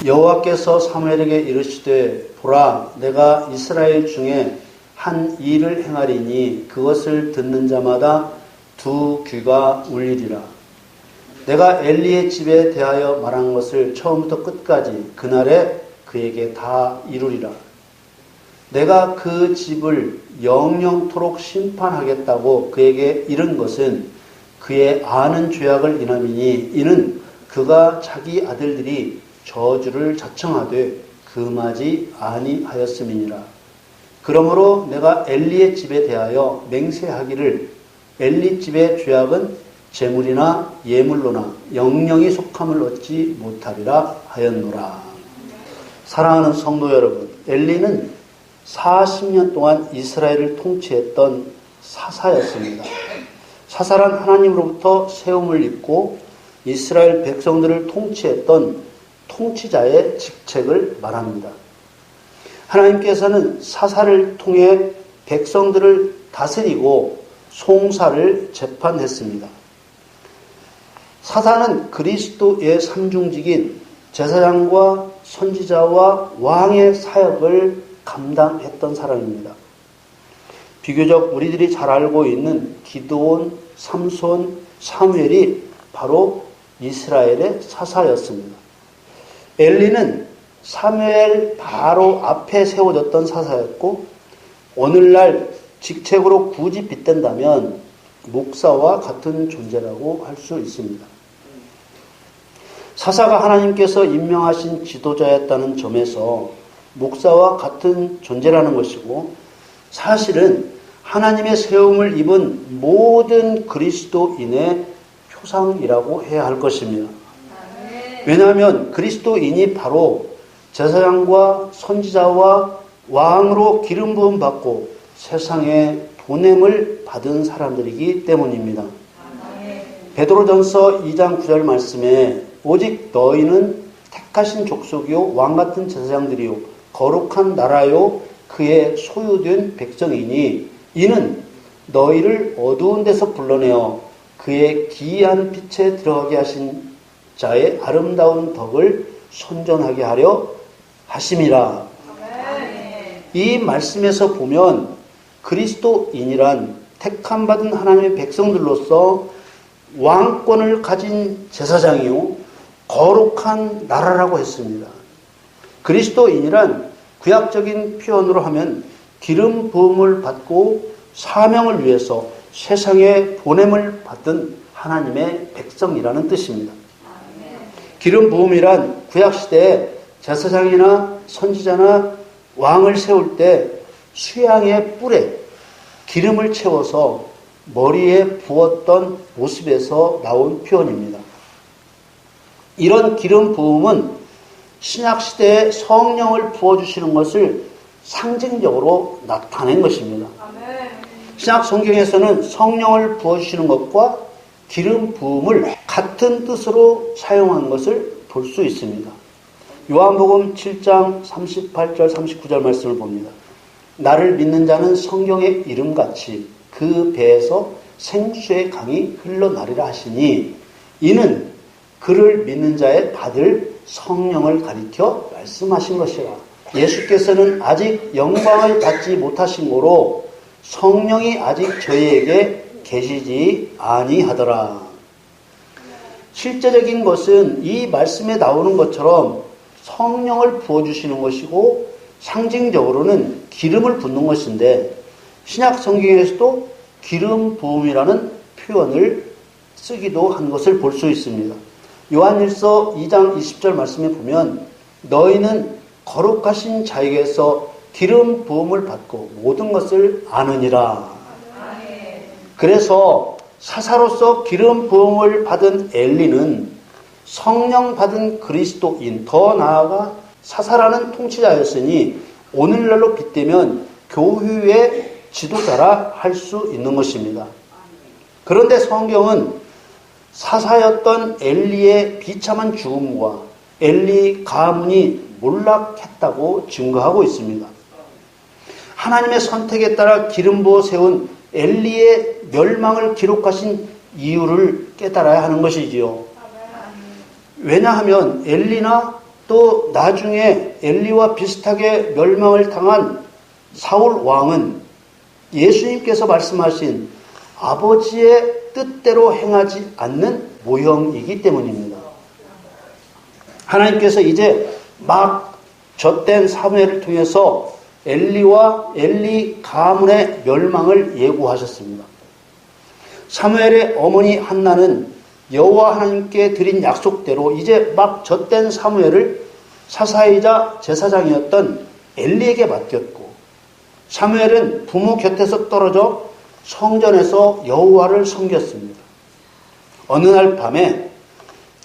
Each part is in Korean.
여호와께서 사무엘에게 이르시되 보라 내가 이스라엘 중에 한 일을 행하리니 그것을 듣는 자마다 두 귀가 울리리라. 내가 엘리의 집에 대하여 말한 것을 처음부터 끝까지 그날에 그에게 다 이루리라. 내가 그 집을 영영토록 심판하겠다고 그에게 이른 것은 그의 아는 죄악을 인함이니 이는 그가 자기 아들들이 저주를 자청하되 금하지 아니하였음이니라. 그러므로 내가 엘리의 집에 대하여 맹세하기를 엘리 집의 죄악은 재물이나 예물로나 영영이 속함을 얻지 못하리라 하였노라. 사랑하는 성도 여러분, 엘리는 40년 동안 이스라엘을 통치했던 사사였습니다. 사사란 하나님으로부터 세움을 입고 이스라엘 백성들을 통치했던 통치자의 직책을 말합니다. 하나님께서는 사사를 통해 백성들을 다스리고 송사를 재판했습니다. 사사는 그리스도의 삼중직인 제사장과 선지자와 왕의 사역을 감당했던 사람입니다. 비교적 우리들이 잘 알고 있는 기드온, 삼손, 사무엘이 바로 이스라엘의 사사였습니다. 엘리는 사무엘 바로 앞에 세워졌던 사사였고 오늘날 직책으로 굳이 빗댄다면 목사와 같은 존재라고 할 수 있습니다. 사사가 하나님께서 임명하신 지도자였다는 점에서 목사와 같은 존재라는 것이고 사실은 하나님의 세움을 입은 모든 그리스도인의 표상이라고 해야 할 것입니다. 왜냐하면 그리스도인이 바로 제사장과 선지자와 왕으로 기름 부음 받고 세상에 보냄을 받은 사람들이기 때문입니다. 베드로전서 2장 9절 말씀에 오직 너희는 택하신 족속이요 왕 같은 제사장들이요 거룩한 나라요 그의 소유된 백성이니 이는 너희를 어두운 데서 불러내어 그의 기이한 빛에 들어가게 하신 자의 아름다운 덕을 선전하게 하려 하심이라. 이 말씀에서 보면 그리스도인이란 택함받은 하나님의 백성들로서 왕권을 가진 제사장이요 거룩한 나라라고 했습니다. 그리스도인이란 구약적인 표현으로 하면 기름 부음을 받고 사명을 위해서 세상에 보냄을 받은 하나님의 백성이라는 뜻입니다. 기름 부음이란 구약시대에 제사장이나 선지자나 왕을 세울 때 수양의 뿔에 기름을 채워서 머리에 부었던 모습에서 나온 표현입니다. 이런 기름 부음은 신약시대에 성령을 부어주시는 것을 상징적으로 나타낸 것입니다. 신약 성경에서는 성령을 부어주시는 것과 기름 부음을 같은 뜻으로 사용한 것을 볼 수 있습니다. 요한복음 7장 38절 39절 말씀을 봅니다. 나를 믿는 자는 성경의 이름같이 그 배에서 생수의 강이 흘러나리라 하시니 이는 그를 믿는 자의 받을 성령을 가리켜 말씀하신 것이라. 예수께서는 아직 영광을 받지 못하신 고로 성령이 아직 저희에게 계시지 아니하더라. 실제적인 것은 이 말씀에 나오는 것처럼 성령을 부어주시는 것이고 상징적으로는 기름을 붓는 것인데 신약 성경에서도 기름 부음이라는 표현을 쓰기도 한 것을 볼 수 있습니다. 요한일서 2장 20절 말씀에 보면 너희는 거룩하신 자에게서 기름 부음을 받고 모든 것을 아느니라. 그래서 사사로서 기름 부음을 받은 엘리는 성령 받은 그리스도인, 더 나아가 사사라는 통치자였으니 오늘날로 빗대면 교회의 지도자라 할 수 있는 것입니다. 그런데 성경은 사사였던 엘리의 비참한 죽음과 엘리 가문이 몰락했다고 증거하고 있습니다. 하나님의 선택에 따라 기름 부어 세운 엘리의 멸망을 기록하신 이유를 깨달아야 하는 것이지요. 왜냐하면 엘리나 또 나중에 엘리와 비슷하게 멸망을 당한 사울 왕은 예수님께서 말씀하신 아버지의 뜻대로 행하지 않는 모형이기 때문입니다. 하나님께서 이제 막 젖된 사무엘을 통해서 엘리와 엘리 가문의 멸망을 예고하셨습니다. 사무엘의 어머니 한나는 여호와 하나님께 드린 약속대로 이제 막 젖된 사무엘을 사사이자 제사장이었던 엘리에게 맡겼고, 사무엘은 부모 곁에서 떨어져 성전에서 여호와를 섬겼습니다. 어느 날 밤에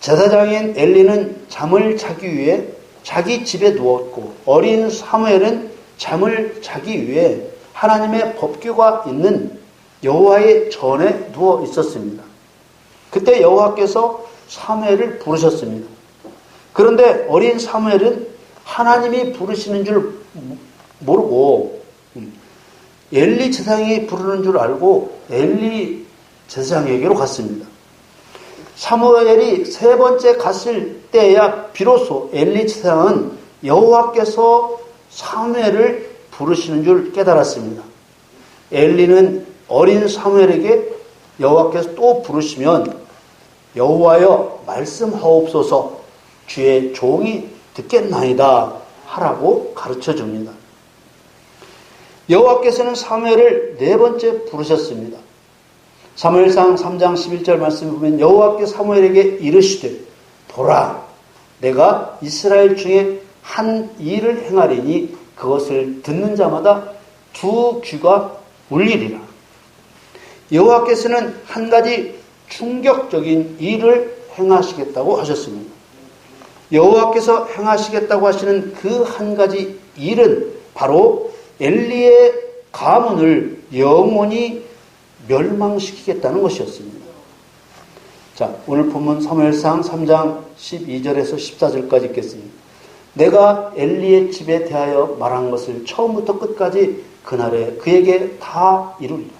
제사장인 엘리는 잠을 자기 위해 자기 집에 누웠고, 어린 사무엘은 잠을 자기 위해 하나님의 법궤가 있는 여호와의 전에 누워 있었습니다. 그때 여호와께서 사무엘을 부르셨습니다. 그런데 어린 사무엘은 하나님이 부르시는 줄 모르고 엘리 제사장이 부르는 줄 알고 엘리 제사장에게로 갔습니다. 사무엘이 세 번째 갔을 때야 비로소 엘리 제사장은 여호와께서 사무엘을 부르시는 줄 깨달았습니다. 엘리는 어린 사무엘에게 여호와께서 또 부르시면 여호와여 말씀하옵소서, 주의 종이 듣겠나이다 하라고 가르쳐 줍니다. 여호와께서는 사무엘을 네 번째 부르셨습니다. 사무엘상 3장 11절 말씀을 보면 여호와께 사무엘에게 이르시되 보라, 내가 이스라엘 중에 한 일을 행하리니 그것을 듣는 자마다 두 귀가 울리리라. 여호와께서는 한 가지 충격적인 일을 행하시겠다고 하셨습니다. 여호와께서 행하시겠다고 하시는 그 한 가지 일은 바로 엘리의 가문을 영원히 멸망시키겠다는 것이었습니다. 자, 오늘 본문 사무엘상 3장 12절에서 14절까지 읽겠습니다. 내가 엘리의 집에 대하여 말한 것을 처음부터 끝까지 그날에 그에게 다 이루리라.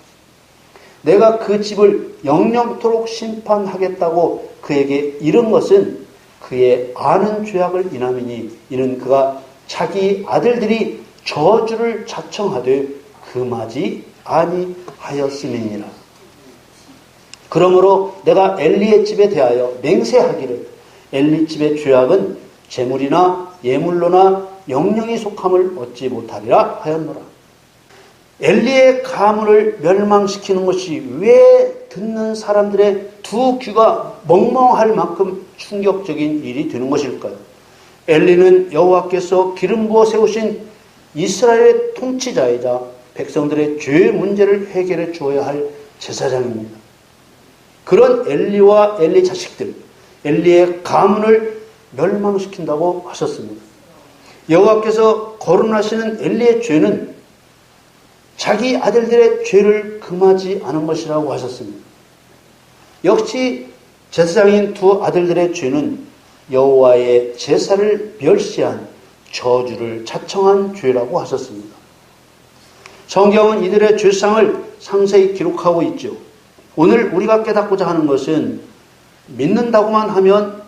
내가 그 집을 영영토록 심판하겠다고 그에게 이른 것은 그의 아는 죄악을 인함이니 이는 그가 자기 아들들이 저주를 자청하되 금하지 아니하였음이니라. 그러므로 내가 엘리의 집에 대하여 맹세하기를 엘리 집의 죄악은 재물이나 예물로나 영영이 속함을 얻지 못하리라 하였노라. 엘리의 가문을 멸망시키는 것이 왜 듣는 사람들의 두 귀가 멍멍할 만큼 충격적인 일이 되는 것일까요? 엘리는 여호와께서 기름 부어 세우신 이스라엘의 통치자이자 백성들의 죄 문제를 해결해 주어야 할 제사장입니다. 그런 엘리와 엘리 자식들, 엘리의 가문을 멸망시킨다고 하셨습니다. 여호와께서 거론하시는 엘리의 죄는 자기 아들들의 죄를 금하지 않은 것이라고 하셨습니다. 역시 제사장인 두 아들들의 죄는 여호와의 제사를 멸시한 저주를 자청한 죄라고 하셨습니다. 성경은 이들의 죄상을 상세히 기록하고 있죠. 오늘 우리가 깨닫고자 하는 것은 믿는다고만 하면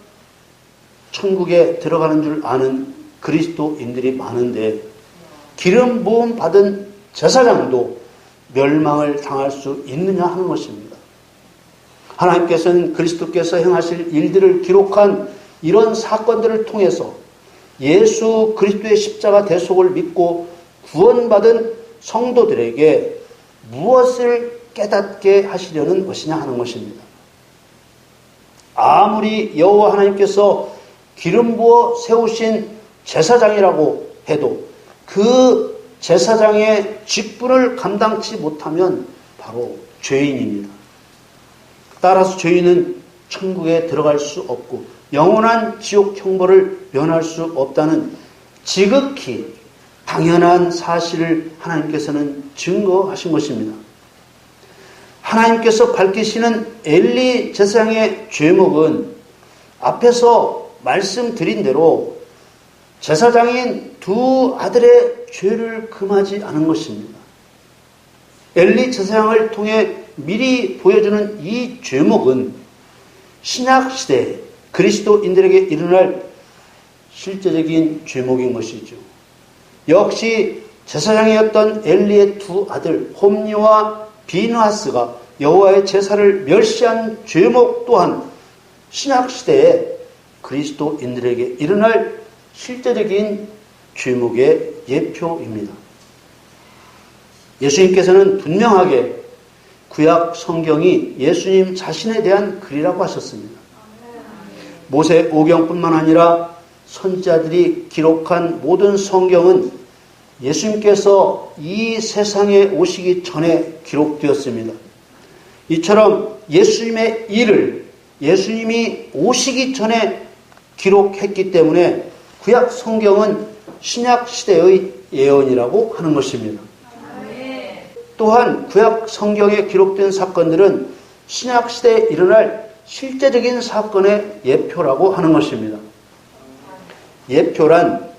천국에 들어가는 줄 아는 그리스도인들이 많은데 기름 부음 받은 제사장도 멸망을 당할 수 있느냐 하는 것입니다. 하나님께서는 그리스도께서 행하실 일들을 기록한 이런 사건들을 통해서 예수 그리스도의 십자가 대속을 믿고 구원받은 성도들에게 무엇을 깨닫게 하시려는 것이냐 하는 것입니다. 아무리 여호와 하나님께서 기름 부어 세우신 제사장이라고 해도 그 제사장의 직분을 감당치 못하면 바로 죄인입니다. 따라서 죄인은 천국에 들어갈 수 없고 영원한 지옥 형벌을 면할 수 없다는 지극히 당연한 사실을 하나님께서는 증거하신 것입니다. 하나님께서 밝히시는 엘리 제사장의 죄목은 앞에서 말씀드린 대로 제사장인 두 아들의 죄를 금하지 않은 것입니다. 엘리 제사장을 통해 미리 보여주는 이 죄목은 신약시대에 그리스도인들에게 일어날 실제적인 죄목인 것이죠. 역시 제사장이었던 엘리의 두 아들 홈리와 비느하스가 여호와의 제사를 멸시한 죄목 또한 신약시대에 그리스도인들에게 일어날 실제적인 죄목의 예표입니다. 예수님께서는 분명하게 구약 성경이 예수님 자신에 대한 글이라고 하셨습니다. 모세 오경뿐만 아니라 선지자들이 기록한 모든 성경은 예수님께서 이 세상에 오시기 전에 기록되었습니다. 이처럼 예수님의 일을 예수님이 오시기 전에 기록했기 때문에 구약 성경은 신약 시대의 예언이라고 하는 것입니다. 또한 구약 성경에 기록된 사건들은 신약 시대에 일어날 실제적인 사건의 예표라고 하는 것입니다. 예표란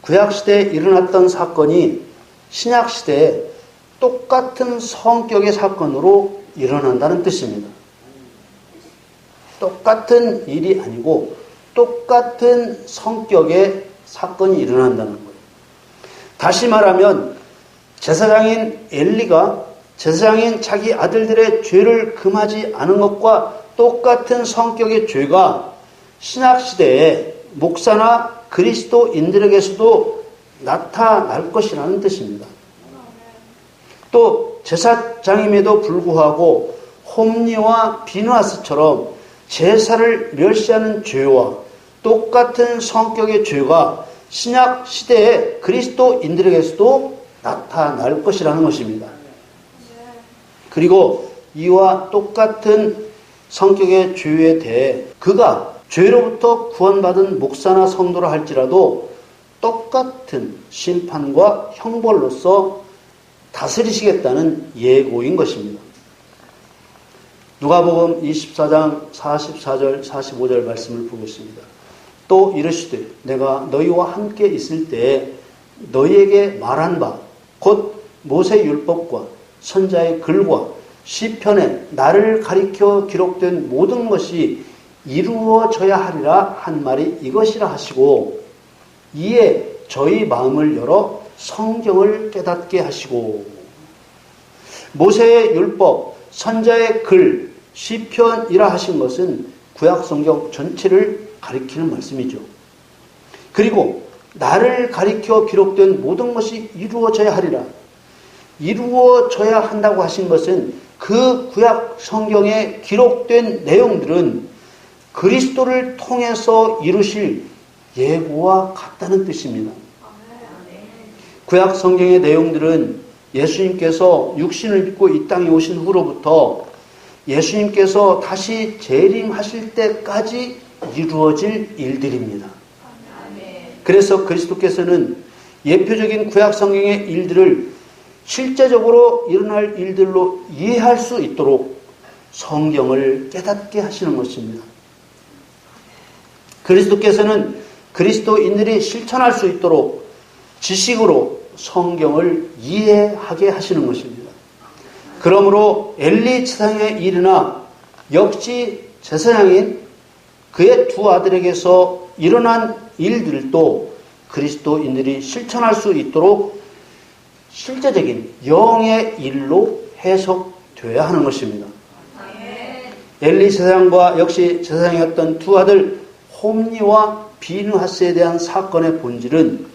구약 시대에 일어났던 사건이 신약 시대에 똑같은 성격의 사건으로 일어난다는 뜻입니다. 똑같은 일이 아니고 똑같은 성격의 사건이 일어난다는 거예요. 다시 말하면 제사장인 엘리가 제사장인 자기 아들들의 죄를 금하지 않은 것과 똑같은 성격의 죄가 신약시대에 목사나 그리스도인들에게서도 나타날 것이라는 뜻입니다. 또 제사장임에도 불구하고 홈리와 비느하스처럼 제사를 멸시하는 죄와 똑같은 성격의 죄가 신약 시대의 그리스도인들에게서도 나타날 것이라는 것입니다. 그리고 이와 똑같은 성격의 죄에 대해 그가 죄로부터 구원받은 목사나 성도라 할지라도 똑같은 심판과 형벌로서 다스리시겠다는 예고인 것입니다. 누가복음 24장 44절 45절 말씀을 보겠습니다. 또 이르시되 내가 너희와 함께 있을 때에 너희에게 말한 바 곧 모세 율법과 선자의 글과 시편에 나를 가리켜 기록된 모든 것이 이루어져야 하리라 한 말이 이것이라 하시고 이에 저희 마음을 열어 성경을 깨닫게 하시고 모세의 율법, 선자의 글, 시편이라 하신 것은 구약 성경 전체를 가리키는 말씀이죠. 그리고 나를 가리켜 기록된 모든 것이 이루어져야 하리라. 이루어져야 한다고 하신 것은 그 구약 성경에 기록된 내용들은 그리스도를 통해서 이루실 예고와 같다는 뜻입니다. 구약 성경의 내용들은 예수님께서 육신을 입고 이 땅에 오신 후로부터 예수님께서 다시 재림하실 때까지 이루어질 일들입니다. 그래서 그리스도께서는 예표적인 구약 성경의 일들을 실제적으로 일어날 일들로 이해할 수 있도록 성경을 깨닫게 하시는 것입니다. 그리스도께서는 그리스도인들이 실천할 수 있도록 지식으로 성경을 이해하게 하시는 것입니다. 그러므로 엘리 제사장의 일이나 역시 제사장인 그의 두 아들에게서 일어난 일들도 그리스도인들이 실천할 수 있도록 실제적인 영의 일로 해석되어야 하는 것입니다. 엘리 제사장과 역시 제사장이었던 두 아들 홈리와 비느하스에 대한 사건의 본질은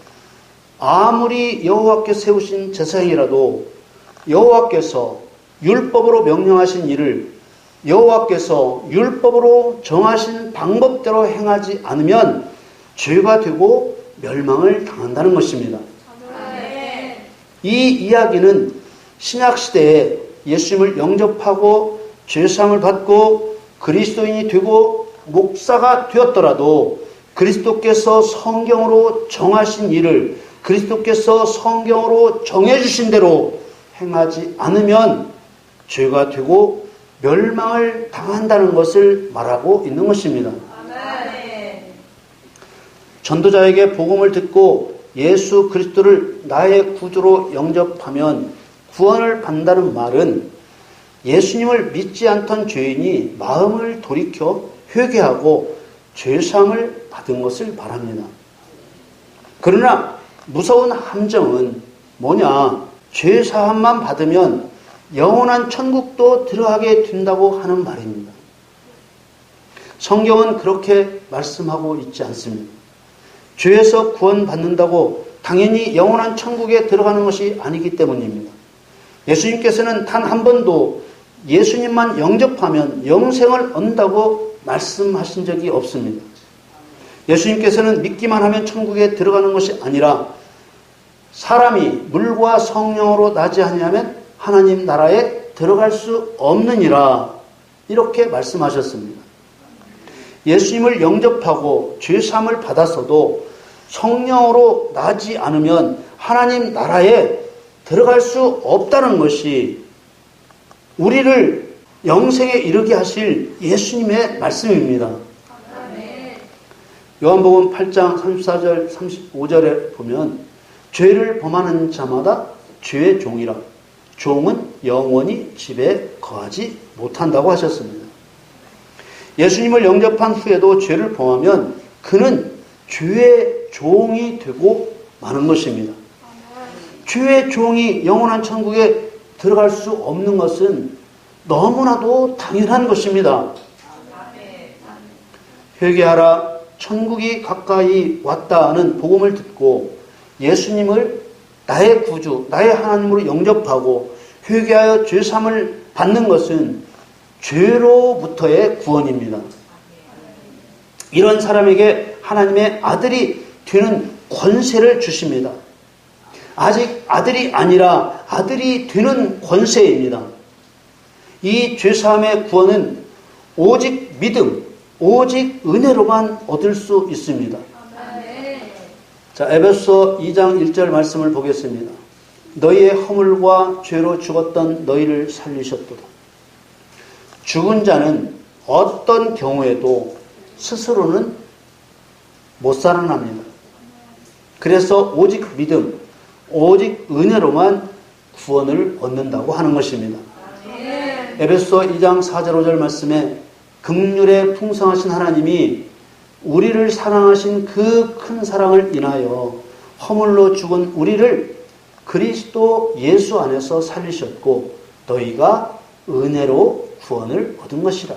아무리 여호와께서 세우신 제사장이라도 여호와께서 율법으로 명령하신 일을 여호와께서 율법으로 정하신 방법대로 행하지 않으면 죄가 되고 멸망을 당한다는 것입니다. 이 이야기는 신약시대에 예수님을 영접하고 죄사함을 받고 그리스도인이 되고 목사가 되었더라도 그리스도께서 성경으로 정하신 일을 그리스도께서 성경으로 정해주신 대로 행하지 않으면 죄가 되고 멸망을 당한다는 것을 말하고 있는 것입니다. 전도자에게 복음을 듣고 예수 그리스도를 나의 구주로 영접하면 구원을 받는다는 말은 예수님을 믿지 않던 죄인이 마음을 돌이켜 회개하고 죄사함을 받은 것을 말합니다. 그러나 무서운 함정은 뭐냐? 죄사함만 받으면 영원한 천국도 들어가게 된다고 하는 말입니다. 성경은 그렇게 말씀하고 있지 않습니다. 죄에서 구원받는다고 당연히 영원한 천국에 들어가는 것이 아니기 때문입니다. 예수님께서는 단 한 번도 예수님만 영접하면 영생을 얻는다고 말씀하신 적이 없습니다. 예수님께서는 믿기만 하면 천국에 들어가는 것이 아니라 사람이 물과 성령으로 나지 아니하면 하나님 나라에 들어갈 수 없느니라 이렇게 말씀하셨습니다. 예수님을 영접하고 죄사함을 받았어도 성령으로 나지 않으면 하나님 나라에 들어갈 수 없다는 것이 우리를 영생에 이르게 하실 예수님의 말씀입니다. 요한복음 8장 34절 35절에 보면 죄를 범하는 자마다 죄의 종이라 종은 영원히 집에 거하지 못한다고 하셨습니다. 예수님을 영접한 후에도 죄를 범하면 그는 죄의 종이 되고 마는 것입니다. 죄의 종이 영원한 천국에 들어갈 수 없는 것은 너무나도 당연한 것입니다. 회개하라 천국이 가까이 왔다는 복음을 듣고 예수님을 나의 구주, 나의 하나님으로 영접하고 회개하여 죄사함을 받는 것은 죄로부터의 구원입니다. 이런 사람에게 하나님의 아들이 되는 권세를 주십니다. 아직 아들이 아니라 아들이 되는 권세입니다. 이 죄사함의 구원은 오직 믿음, 오직 은혜로만 얻을 수 있습니다. 자, 에베소 2장 1절 말씀을 보겠습니다. 너희의 허물과 죄로 죽었던 너희를 살리셨도다. 죽은 자는 어떤 경우에도 스스로는 못 살아납니다. 그래서 오직 믿음, 오직 은혜로만 구원을 얻는다고 하는 것입니다. 에베소 2장 4절 5절 말씀에 긍휼에 풍성하신 하나님이 우리를 사랑하신 그 큰 사랑을 인하여 허물로 죽은 우리를 그리스도 예수 안에서 살리셨고 너희가 은혜로 구원을 얻은 것이라.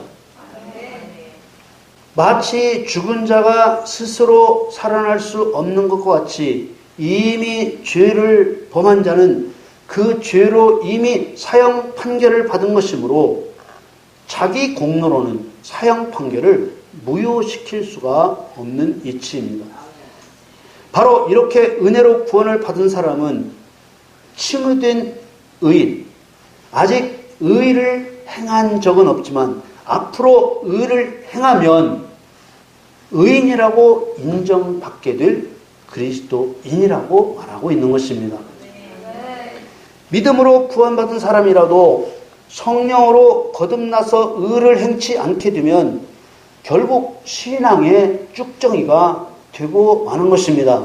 마치 죽은 자가 스스로 살아날 수 없는 것과 같이 이미 죄를 범한 자는 그 죄로 이미 사형 판결을 받은 것이므로 자기 공로로는 사형 판결을 무효시킬 수가 없는 이치입니다. 바로 이렇게 은혜로 구원을 받은 사람은 칭의된 의인, 아직 의를 행한 적은 없지만 앞으로 의를 행하면 의인이라고 인정받게 될 그리스도인이라고 말하고 있는 것입니다. 믿음으로 구원받은 사람이라도 성령으로 거듭나서 의를 행치 않게 되면 결국 신앙의 쭉정이가 되고 마는 것입니다.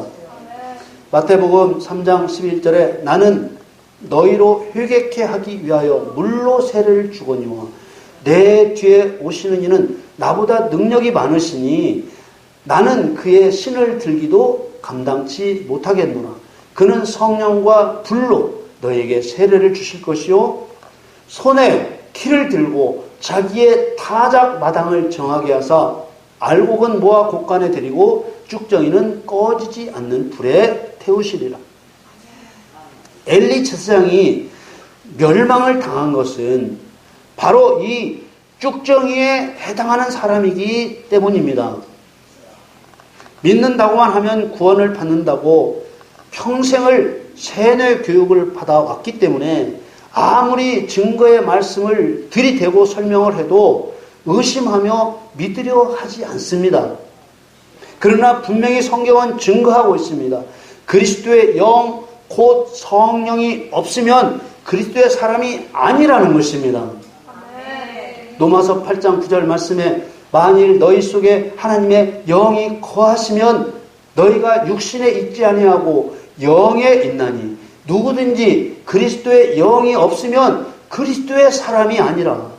마태복음 3장 11절에 나는 너희로 회개케 하기 위하여 물로 세례를 주거니와 내 뒤에 오시는 이는 나보다 능력이 많으시니 나는 그의 신을 들기도 감당치 못하겠노라. 그는 성령과 불로 너에게 세례를 주실 것이요 손에 키를 들고 자기의 타작 마당을 정하게 하사 알곡은 모아 곳간에 들이고 쭉정이는 꺼지지 않는 불에 태우시리라. 엘리 제사장이 멸망을 당한 것은 바로 이 쭉정이에 해당하는 사람이기 때문입니다. 믿는다고만 하면 구원을 받는다고 평생을 세뇌 교육을 받아왔기 때문에 아무리 증거의 말씀을 들이대고 설명을 해도 의심하며 믿으려 하지 않습니다. 그러나 분명히 성경은 증거하고 있습니다. 그리스도의 영, 곧 성령이 없으면 그리스도의 사람이 아니라는 것입니다. 로마서 8장 9절 말씀에 만일 너희 속에 하나님의 영이 거하시면 너희가 육신에 있지 아니하고 영에 있나니 누구든지 그리스도의 영이 없으면 그리스도의 사람이 아니라.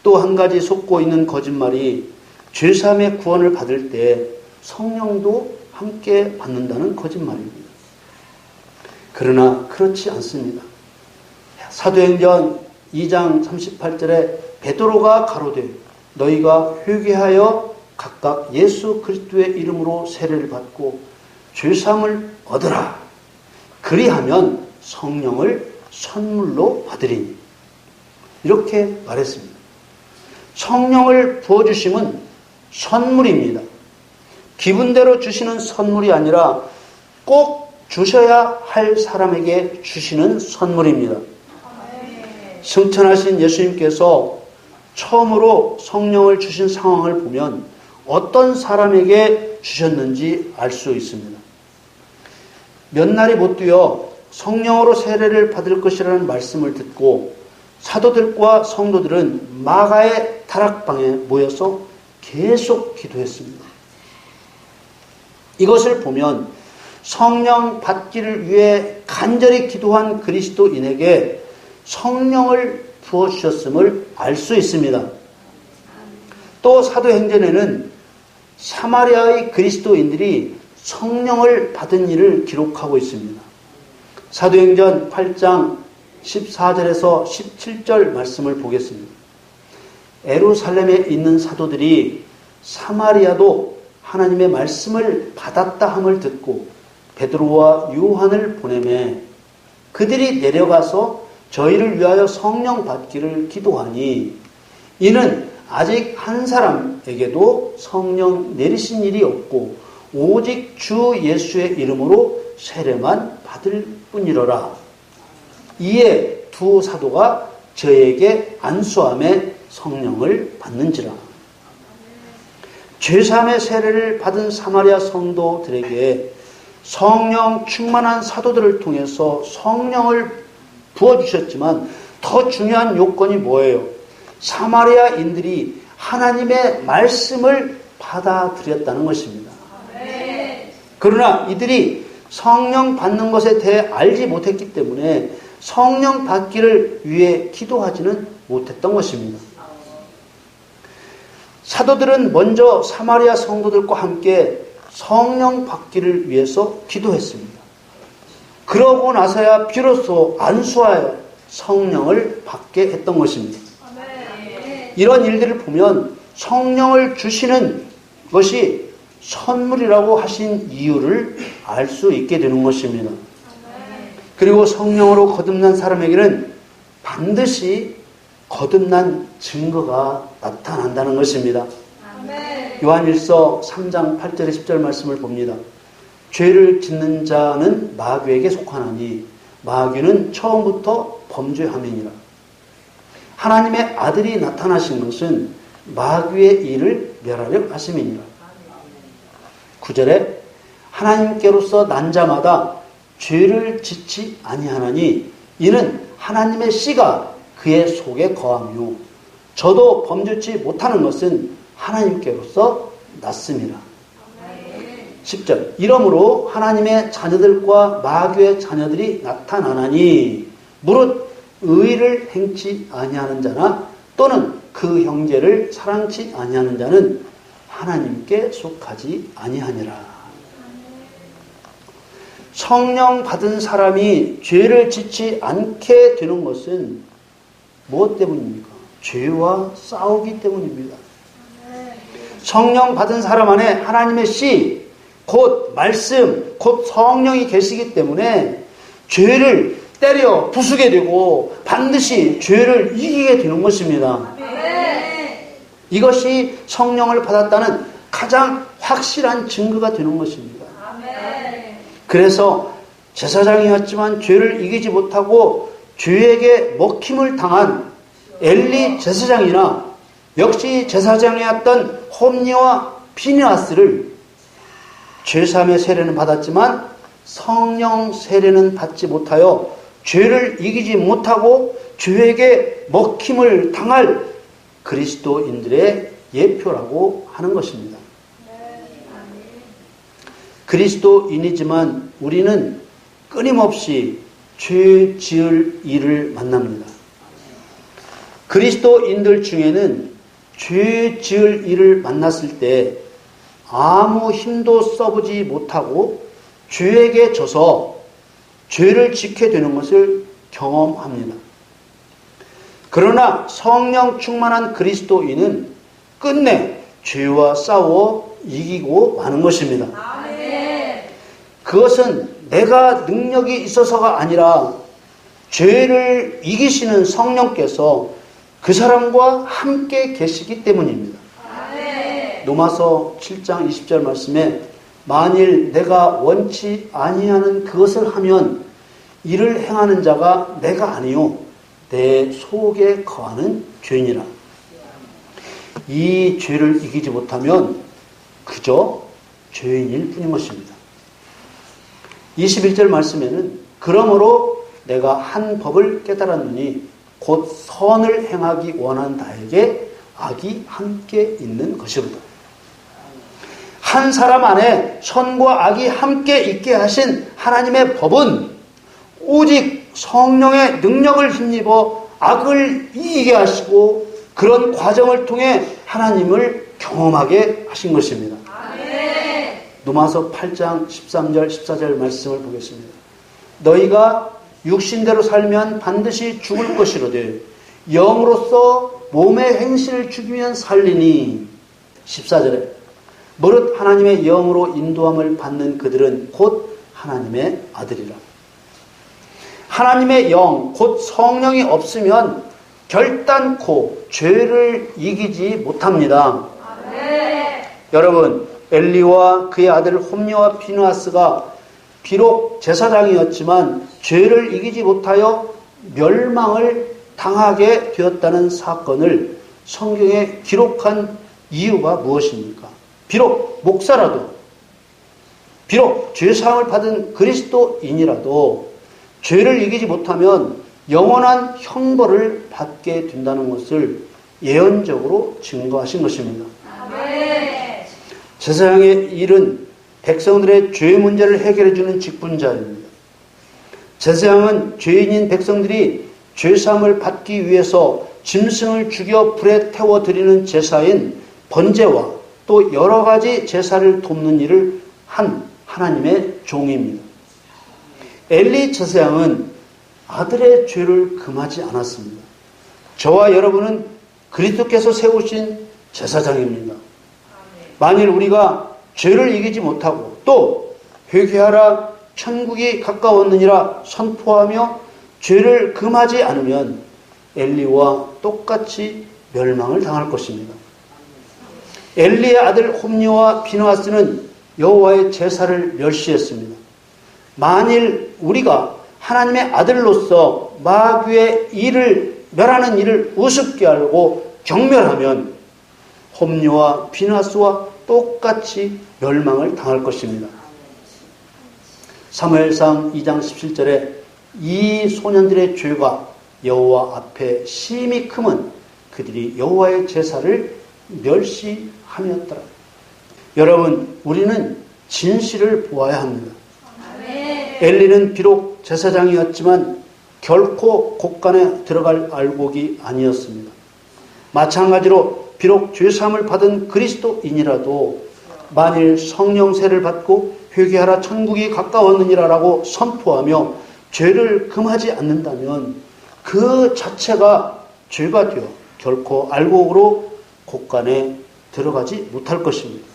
또 한 가지 속고 있는 거짓말이 죄사함의 구원을 받을 때 성령도 함께 받는다는 거짓말입니다. 그러나 그렇지 않습니다. 사도행전 2장 38절에 베드로가 가로되 너희가 회개하여 각각 예수 그리스도의 이름으로 세례를 받고 죄사함을 얻으라. 그리하면 성령을 선물로 받으리니. 이렇게 말했습니다. 성령을 부어주심은 선물입니다. 기분대로 주시는 선물이 아니라 꼭 주셔야 할 사람에게 주시는 선물입니다. 승천하신 예수님께서 처음으로 성령을 주신 상황을 보면 어떤 사람에게 주셨는지 알 수 있습니다. 몇 날이 못 되어 성령으로 세례를 받을 것이라는 말씀을 듣고 사도들과 성도들은 마가의 다락방에 모여서 계속 기도했습니다. 이것을 보면 성령 받기를 위해 간절히 기도한 그리스도인에게 성령을 부어주셨음을 알 수 있습니다. 또 사도행전에는 사마리아의 그리스도인들이 성령을 받은 일을 기록하고 있습니다. 사도행전 8장 14절에서 17절 말씀을 보겠습니다. 예루살렘에 있는 사도들이 사마리아도 하나님의 말씀을 받았다 함을 듣고 베드로와 요한을 보내매 그들이 내려가서 저희를 위하여 성령 받기를 기도하니 이는 아직 한 사람에게도 성령 내리신 일이 없고 오직 주 예수의 이름으로 세례만 받을 뿐이로라. 이에 두 사도가 저에게 안수함에 성령을 받는지라. 죄사함의 세례를 받은 사마리아 성도들에게 성령 충만한 사도들을 통해서 성령을 부어주셨지만 더 중요한 요건이 뭐예요? 사마리아인들이 하나님의 말씀을 받아들였다는 것입니다. 그러나 이들이 성령 받는 것에 대해 알지 못했기 때문에 성령 받기를 위해 기도하지는 못했던 것입니다. 사도들은 먼저 사마리아 성도들과 함께 성령 받기를 위해서 기도했습니다. 그러고 나서야 비로소 안수하여 성령을 받게 했던 것입니다. 이런 일들을 보면 성령을 주시는 것이 선물이라고 하신 이유를 알 수 있게 되는 것입니다. 그리고 성령으로 거듭난 사람에게는 반드시 거듭난 증거가 나타난다는 것입니다. 요한일서 3장 8절에 10절 말씀을 봅니다. 죄를 짓는 자는 마귀에게 속하나니 마귀는 처음부터 범죄함이니라. 하나님의 아들이 나타나신 것은 마귀의 일을 멸하려 하심이니라. 9절에 하나님께로서 난 자마다 죄를 짓지 아니하나니 이는 하나님의 씨가 그의 속에 거하며 저도 범죄치 못하는 것은 하나님께로서 났음이라. 10절 이러므로 하나님의 자녀들과 마귀의 자녀들이 나타나나니 무릇 의를 행치 아니하는 자나 또는 그 형제를 사랑치 아니하는 자는 하나님께 속하지 아니하니라. 성령 받은 사람이 죄를 짓지 않게 되는 것은 무엇 때문입니까? 죄와 싸우기 때문입니다. 성령 받은 사람 안에 하나님의 씨, 곧 말씀, 곧 성령이 계시기 때문에 죄를 때려 부수게 되고 반드시 죄를 이기게 되는 것입니다. 이것이 성령을 받았다는 가장 확실한 증거가 되는 것입니다. 그래서 제사장이었지만 죄를 이기지 못하고 죄에게 먹힘을 당한 엘리 제사장이나 역시 제사장이었던 홈니와 피니하스를 죄사함의 세례는 받았지만 성령 세례는 받지 못하여 죄를 이기지 못하고 죄에게 먹힘을 당할 그리스도인들의 예표라고 하는 것입니다. 그리스도인이지만 우리는 끊임없이 죄 지을 일을 만납니다. 그리스도인들 중에는 죄 지을 일을 만났을 때 아무 힘도 써보지 못하고 죄에게 져서 죄를 짓게 되는 것을 경험합니다. 그러나 성령 충만한 그리스도인은 끝내 죄와 싸워 이기고 마는 것입니다. 그것은 내가 능력이 있어서가 아니라 죄를 이기시는 성령께서 그 사람과 함께 계시기 때문입니다. 로마서 7장 20절 말씀에 만일 내가 원치 아니하는 그것을 하면 이를 행하는 자가 내가 아니요 내 속에 거하는 죄인이라. 이 죄를 이기지 못하면 그저 죄인일 뿐인 것입니다. 21절 말씀에는 그러므로 내가 한 법을 깨달았느니 곧 선을 행하기 원하는 나에게 악이 함께 있는 것이로다. 한 사람 안에 선과 악이 함께 있게 하신 하나님의 법은 오직 성령의 능력을 힘입어 악을 이기게 하시고 그런 과정을 통해 하나님을 경험하게 하신 것입니다. 로마서 8장 13절 14절 말씀을 보겠습니다. 너희가 육신대로 살면 반드시 죽을 것이로되 영으로서 몸의 행실을 죽이면 살리니. 14절에 무릇 하나님의 영으로 인도함을 받는 그들은 곧 하나님의 아들이라. 하나님의 영, 곧 성령이 없으면 결단코 죄를 이기지 못합니다. 여러분, 엘리와 그의 아들 홈리와 피느하스가 비록 제사장이었지만 죄를 이기지 못하여 멸망을 당하게 되었다는 사건을 성경에 기록한 이유가 무엇입니까? 비록 목사라도, 비록 죄사함을 받은 그리스도인이라도 죄를 이기지 못하면 영원한 형벌을 받게 된다는 것을 예언적으로 증거하신 것입니다. 제사장의 일은 백성들의 죄 문제를 해결해주는 직분자입니다. 제사장은 죄인인 백성들이 죄사함을 받기 위해서 짐승을 죽여 불에 태워 드리는 제사인 번제와 또 여러 가지 제사를 돕는 일을 한 하나님의 종입니다. 엘리 제사장은 아들의 죄를 금하지 않았습니다. 저와 여러분은 그리스도께서 세우신 제사장입니다. 만일 우리가 죄를 이기지 못하고 또 회개하라 천국이 가까웠느니라 선포하며 죄를 금하지 않으면 엘리와 똑같이 멸망을 당할 것입니다. 엘리의 아들 홈리와 피느하스는 여호와의 제사를 멸시했습니다. 만일 우리가 하나님의 아들로서 마귀의 일을 멸하는 일을 우습게 알고 경멸하면 홈리와 피느하스와 똑같이 멸망을 당할 것입니다. 사무엘상 2장 17절에 이 소년들의 죄가 여호와 앞에 심히 크면 그들이 여호와의 제사를 멸시함이었더라. 여러분, 우리는 진실을 보아야 합니다. 엘리는 비록 제사장이었지만 결코 곳간에 들어갈 알곡이 아니었습니다. 마찬가지로 비록 죄사함을 받은 그리스도인이라도 만일 성령세를 받고 회개하라 천국이 가까웠느니라라고 선포하며 죄를 금하지 않는다면 그 자체가 죄가 되어 결코 알곡으로 곳간에 들어가지 못할 것입니다.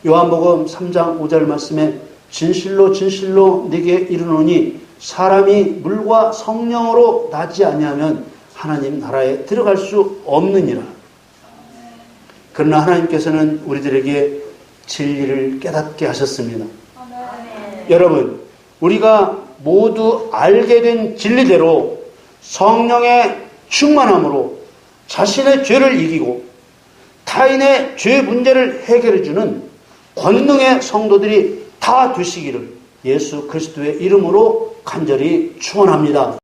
요한복음 3장 5절 말씀에 진실로 진실로 네게 이르노니 사람이 물과 성령으로 나지 아니하면 하나님 나라에 들어갈 수 없느니라. 그러나 하나님께서는 우리들에게 진리를 깨닫게 하셨습니다. 여러분, 우리가 모두 알게 된 진리대로 성령의 충만함으로 자신의 죄를 이기고 타인의 죄 문제를 해결해주는 권능의 성도들이 다 되시기를 예수 그리스도의 이름으로 간절히 축원합니다.